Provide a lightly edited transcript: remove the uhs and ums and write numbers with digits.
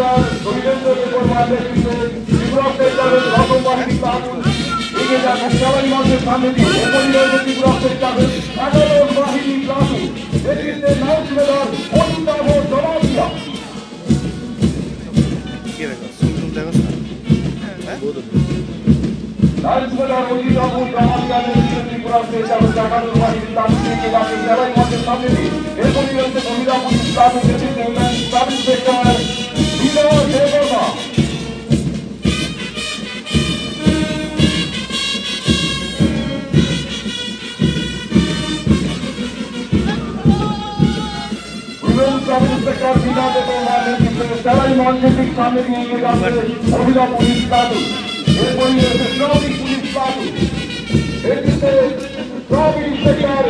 সুবেদার রবীন্দ্র দেববর্মার নেতৃত্বে ত্রিপুরা সেক্টরের রতন বাহিনী ক্লাব এগিয়ে যাচ্ছে সেলাই মঞ্চের সামনে দিয়ে। এরপরই রয়েছে ত্রিপুরা সেক্টরের 11 বাহিনী ক্লাব নেতৃত্বে নাও সুবেদার অনিন্দাভ জমাতিয়া। নাও সুবেদার অনিন্দাভ জমাতিয়া নেতৃত্বে ত্রিপুরা সেক্টরের 11 বাহিনী ক্লাব এগিয়ে যাচ্ছে সেলাই মঞ্চের সামনে দিয়ে। এরপরই রয়েছে মহিলা পুলিশ ক্লাবের নেতৃত্বে সাব ইন্সপেক্টর বিনয় দেববর্মা। সাব ইন্সপেক্টর বিনয় দেববর্মার নেতৃত্বে সেলাই মঞ্চের ঠিক সামনে দিয়ে এগিয়ে যাচ্ছে মহিলা পুলিশ ক্লাব। এরপরই রয়েছে শ্রমিক পুলিশ ক্লাব নেতৃত্বে সাব ইন্সপেক্টর